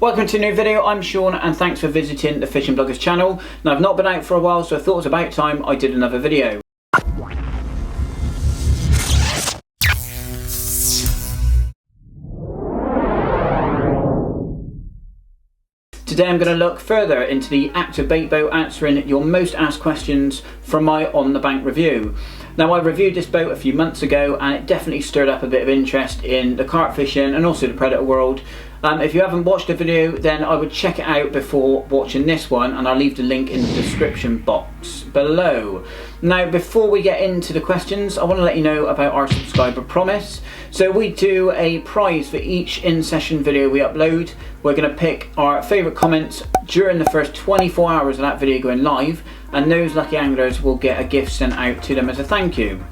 Welcome to a new video. I'm Shaun and thanks for visiting the Fishing Bloggers channel. Now I've not been out for a while, so I thought it was about time I did another video. Today I'm going to look further into the Actor Bait Boat, answering your most asked questions from my On the Bank review. Now I reviewed this boat a few months ago and it definitely stirred up a bit of interest in the carp fishing and also the predator world. If you haven't watched the video, then I would check it out before watching this one, and I'll leave the link in the description box below. Now before we get into the questions, I want to let you know about our subscriber promise. So we do a prize for each in-session video we upload. We're going to pick our favourite comments during the first 24 hours of that video going live, and those lucky anglers will get a gift sent out to them as a thank you.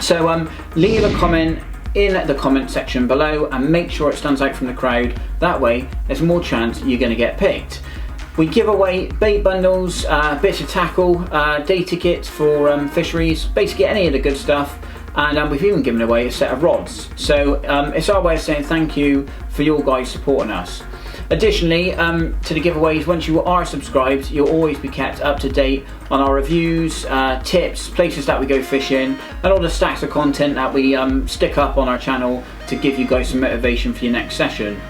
So leave a comment in the comment section below and make sure it stands out from the crowd. That way there's more chance you're going to get picked. We give away bait bundles, bits of tackle, day tickets for fisheries, basically any of the good stuff, and we've even given away a set of rods. So it's our way of saying thank you for your guys supporting us. Additionally, to the giveaways, once you are subscribed, you'll always be kept up to date on our reviews, tips, places that we go fishing, and all the stacks of content that we stick up on our channel to give you guys some motivation for your next session.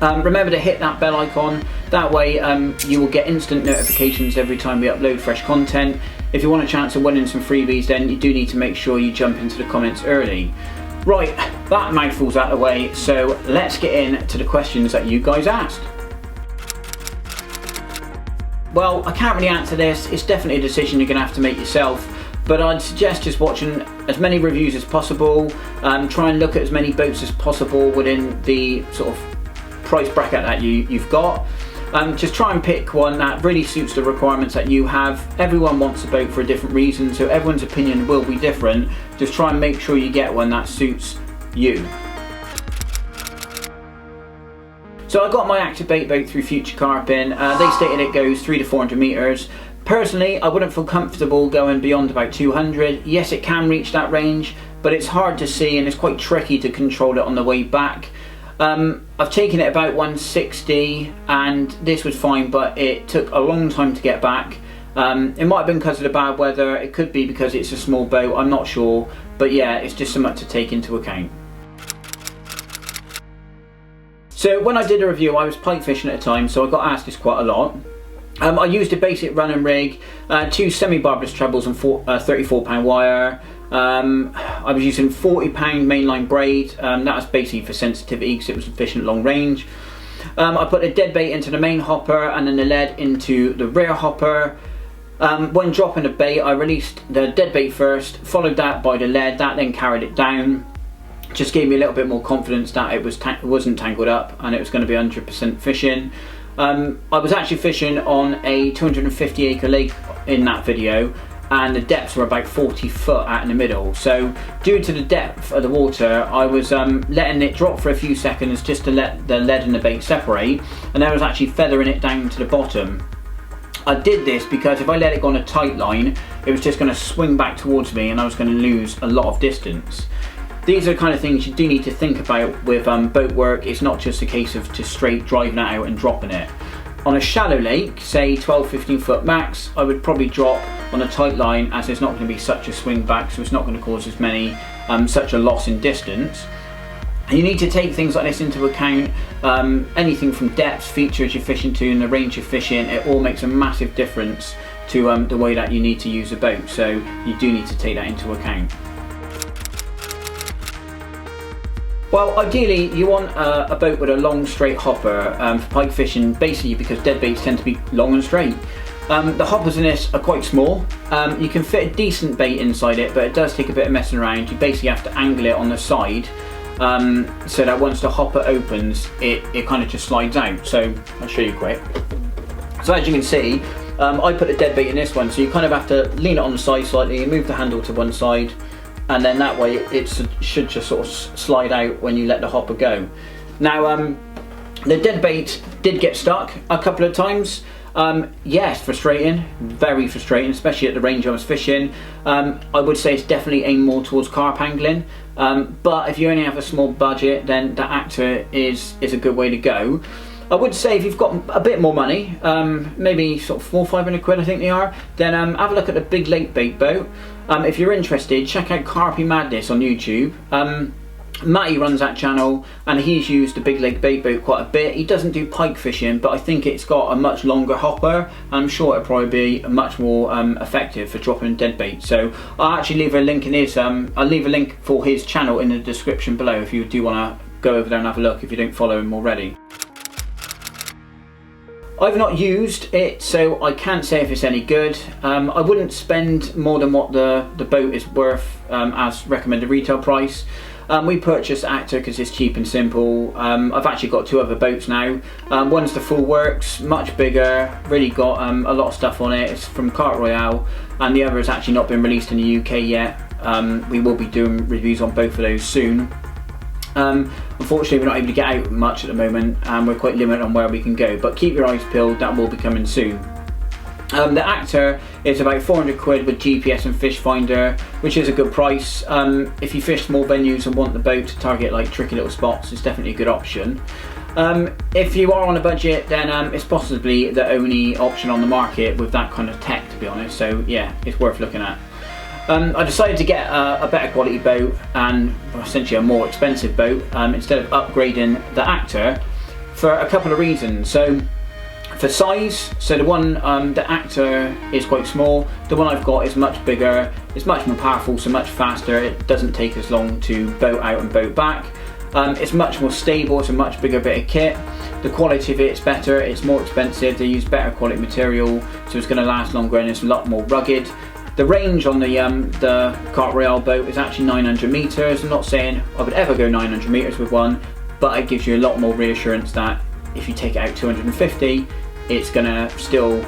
Remember to hit that bell icon, that way you will get instant notifications every time we upload fresh content. If you want a chance of winning some freebies, then you do need to make sure you jump into the comments early. Right, that mouthful's out of the way, so let's get into the questions that you guys asked. Well, I can't really answer this. It's definitely a decision you're going to have to make yourself, but I'd suggest just watching as many reviews as possible, try and look at as many boats as possible within the sort of price bracket that you've got. Just try and pick one that really suits the requirements that you have. Everyone wants a boat for a different reason, so everyone's opinion will be different. Just try and make sure you get one that suits you. So I got my Actor Bait Boat through Future Carping. They stated it goes 300 to 400 meters. Personally, I wouldn't feel comfortable going beyond about 200. Yes, it can reach that range, but it's hard to see and it's quite tricky to control it on the way back. I've taken it about 160 and this was fine, but it took a long time to get back. It might have been because of the bad weather, it could be because it's a small boat, I'm not sure, but yeah, it's just something to take into account. So when I did a review, I was pike fishing at the time, so I got asked this quite a lot. I used a basic running rig, 2 semi-barbless trebles and 34 pound wire. I was using 40 pound mainline braid. That was basically for sensitivity because it was efficient long range. I put the dead bait into the main hopper and then the lead into the rear hopper. When dropping the bait, I released the dead bait first, followed that by the lead. That then carried it down. Just gave me a little bit more confidence that it wasn't tangled up and it was going to be 100% fishing. I was actually fishing on a 250 acre lake in that video, and the depths were about 40 foot out in the middle. So due to the depth of the water, I was letting it drop for a few seconds just to let the lead and the bait separate, and then I was actually feathering it down to the bottom. I did this because if I let it go on a tight line, it was just going to swing back towards me and I was going to lose a lot of distance. These are the kind of things you do need to think about with boat work. It's not just a case of just straight driving it out and dropping it. On a shallow lake, say 12-15 foot max, I would probably drop on a tight line as there's not going to be such a swing back, so it's not going to cause as many such a loss in distance. And you need to take things like this into account. Anything from depth, features you're fishing to and the range you're fishing, it all makes a massive difference to the way that you need to use a boat, so you do need to take that into account. Well, ideally you want a boat with a long straight hopper for pike fishing, basically because dead baits tend to be long and straight. The hoppers in this are quite small. You can fit a decent bait inside it, but it does take a bit of messing around. You basically have to angle it on the side so that once the hopper opens, it kind of just slides out. So I'll show you quick. So as you can see, I put a dead bait in this one, so you kind of have to lean it on the side slightly, move the handle to one side, and then that way it should just sort of slide out when you let the hopper go. Now the dead bait did get stuck a couple of times. Yes, frustrating, very frustrating, especially at the range I was fishing. I would say it's definitely aimed more towards carp angling, but if you only have a small budget, then the Actor is a good way to go. I would say if you've got a bit more money, maybe sort of 400 or 500 quid I think they are, then have a look at the Big Lake Bait Boat. If you're interested, check out Carpy Madness on YouTube. Matty runs that channel and he's used the Big Lake Bait Boat quite a bit. He doesn't do pike fishing, but I think it's got a much longer hopper. I'm sure it'll probably be much more effective for dropping dead bait. So I'll actually leave a link in his, I'll leave a link for his channel in the description below if you do want to go over there and have a look if you don't follow him already. I've not used it, so I can't say if it's any good. I wouldn't spend more than what the boat is worth as recommended retail price. We purchased Actor because it's cheap and simple. I've actually got 2 other boats now. One's the Full Works, much bigger, really got a lot of stuff on it. It's from Carp Royale, and the other has actually not been released in the UK yet. We will be doing reviews on both of those soon. Unfortunately we're not able to get out much at the moment and we're quite limited on where we can go, but keep your eyes peeled, that will be coming soon. The Actor is about 400 quid with GPS and fish finder, which is a good price. If you fish small venues and want the boat to target like tricky little spots, it's definitely a good option. If you are on a budget, then it's possibly the only option on the market with that kind of tech, to be honest, so yeah, it's worth looking at. I decided to get a better quality boat and essentially a more expensive boat instead of upgrading the Actor for a couple of reasons. So for size, so the one, the Actor is quite small, the one I've got is much bigger, it's much more powerful, so much faster, it doesn't take as long to boat out and boat back. It's much more stable, it's a much bigger bit of kit. The quality of it is better, it's more expensive, they use better quality material, so it's going to last longer and it's a lot more rugged. The range on the Carp Royale boat is actually 900 metres. I'm not saying I would ever go 900 metres with one, but it gives you a lot more reassurance that if you take it out 250, it's going to still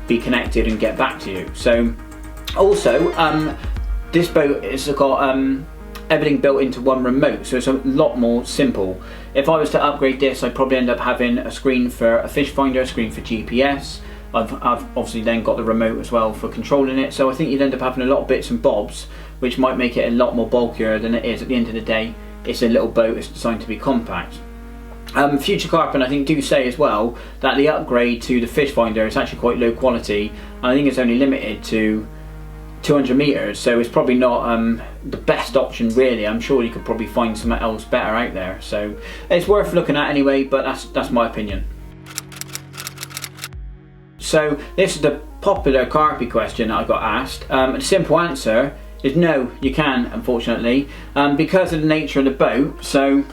be connected and get back to you. So also, this boat has got everything built into one remote, so it's a lot more simple. If I was to upgrade this, I'd probably end up having a screen for a fish finder, a screen for GPS. I've obviously then got the remote as well for controlling it, so I think you'd end up having a lot of bits and bobs, which might make it a lot more bulkier than it is. At the end of the day, it's a little boat, it's designed to be compact. Future Carping I think do say as well that the upgrade to the fish finder is actually quite low quality, and I think it's only limited to 200 metres, so it's probably not the best option really. I'm sure you could probably find something else better out there, so it's worth looking at anyway, but that's my opinion. So this is the popular Carpy question that I got asked. The simple answer is no, you can, unfortunately, because of the nature of the boat. So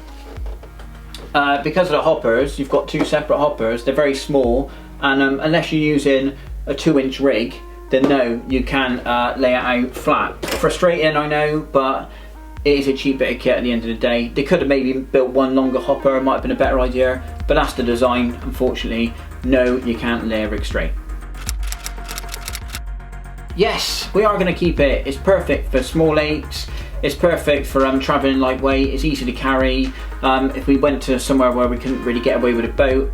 because of the hoppers, you've got 2 separate hoppers, they're very small, and unless you're using a 2-inch rig, then no, you can lay it out flat. Frustrating, I know, but it is a cheap bit of kit at the end of the day. They could have maybe built one longer hopper, might have been a better idea, but that's the design. Unfortunately, no, you can't lay a rig straight. Yes, we are going to keep it. It's perfect for small lakes. It's perfect for travelling lightweight. It's easy to carry. If we went to somewhere where we couldn't really get away with a boat,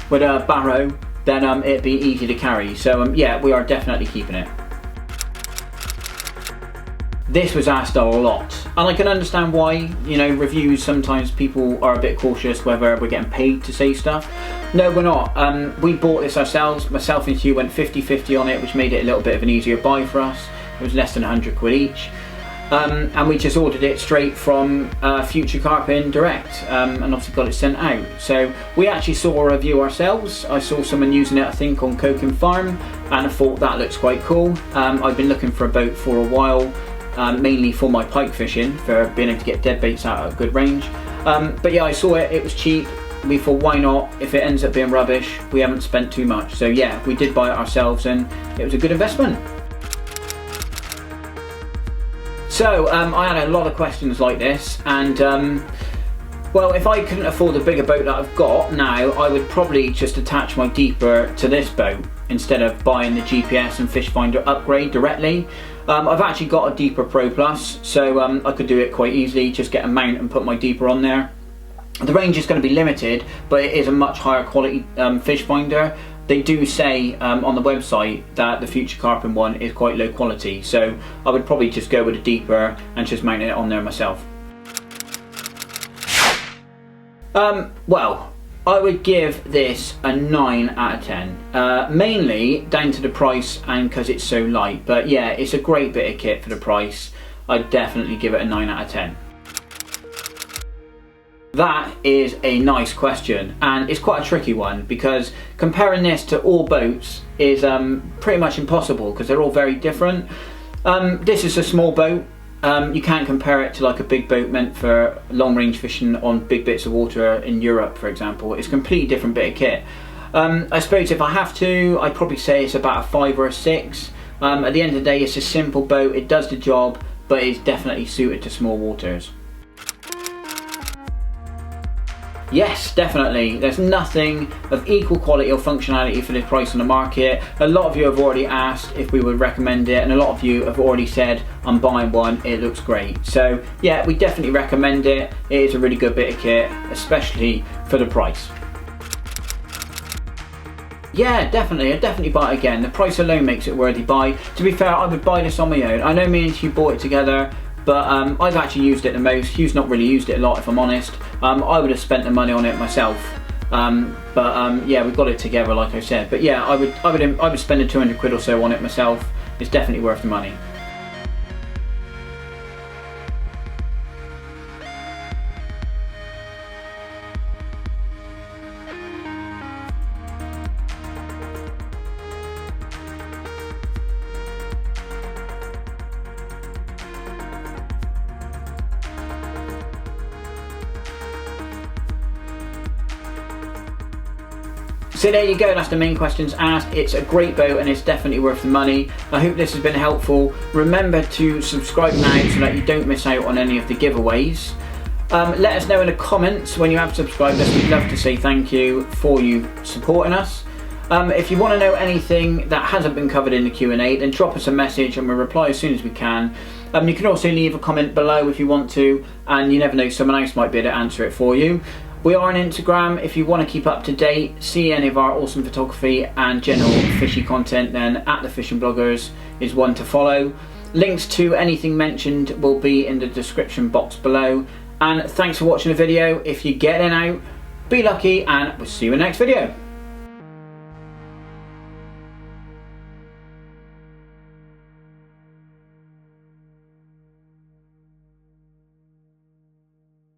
with a barrow, then it'd be easy to carry. So yeah, we are definitely keeping it. This was asked a lot, and I can understand why. You know, reviews, sometimes people are a bit cautious whether we're getting paid to say stuff. No, we're not. We bought this ourselves. Myself and Hugh went 50-50 on it, which made it a little bit of an easier buy for us. It was less than 100 quid each. And we just ordered it straight from Future Carping direct, and obviously got it sent out. So we actually saw a review ourselves. I saw someone using it, I think, on Coke and Farm, and I thought that looks quite cool. I've been looking for a boat for a while, mainly for my pike fishing, for being able to get dead baits out at a good range. But yeah, I saw it, it was cheap. We thought, why not? If it ends up being rubbish, we haven't spent too much. So yeah, we did buy it ourselves, and it was a good investment. So I had a lot of questions like this, and well, if I couldn't afford the bigger boat that I've got now, I would probably just attach my deeper to this boat instead of buying the GPS and fish finder upgrade directly. I've actually got a Deeper Pro Plus, so I could do it quite easily, just get a mount and put my deeper on there. The range is going to be limited, but it is a much higher quality fish finder. They do say on the website that the Future Carping one is quite low quality, so I would probably just go with a deeper and just mount it on there myself. Well, I would give this a 9 out of 10, mainly down to the price and because it's so light. But yeah, it's a great bit of kit for the price. I'd definitely give it a 9 out of 10. That is a nice question, and it's quite a tricky one because comparing this to all boats is pretty much impossible because they're all very different. This is a small boat. You can't compare it to like a big boat meant for long range fishing on big bits of water in Europe, for example. It's a completely different bit of kit. I suppose if I have to, I'd probably say it's about a 5 or a 6. At the end of the day, it's a simple boat, it does the job, but it's definitely suited to small waters. Yes, definitely. There's nothing of equal quality or functionality for this price on the market. A lot of you have already asked if we would recommend it, and a lot of you have already said, I'm buying one, it looks great. So yeah, we definitely recommend it. It is a really good bit of kit, especially for the price. Yeah, definitely. I'd definitely buy it again. The price alone makes it worthy buy. To be fair, I would buy this on my own. I know me and Hugh bought it together, but I've actually used it the most. Hugh's not really used it a lot, if I'm honest. I would have spent the money on it myself, yeah, we got it together, like I said. But yeah, I would spend the 200 quid or so on it myself. It's definitely worth the money. So there you go, that's the main questions asked. It's a great boat and it's definitely worth the money. I hope this has been helpful. Remember to subscribe now so that you don't miss out on any of the giveaways. Let us know in the comments when you have subscribed us. We'd love to say thank you for you supporting us. If you want to know anything that hasn't been covered in the Q&A, then drop us a message and we'll reply as soon as we can. You can also leave a comment below if you want to, and you never know, someone else might be able to answer it for you. We are on Instagram. If you want to keep up to date, see any of our awesome photography and general fishy content, then @thefishingbloggers is one to follow. Links to anything mentioned will be in the description box below. And thanks for watching the video. If you're getting out, be lucky, and we'll see you in the next video.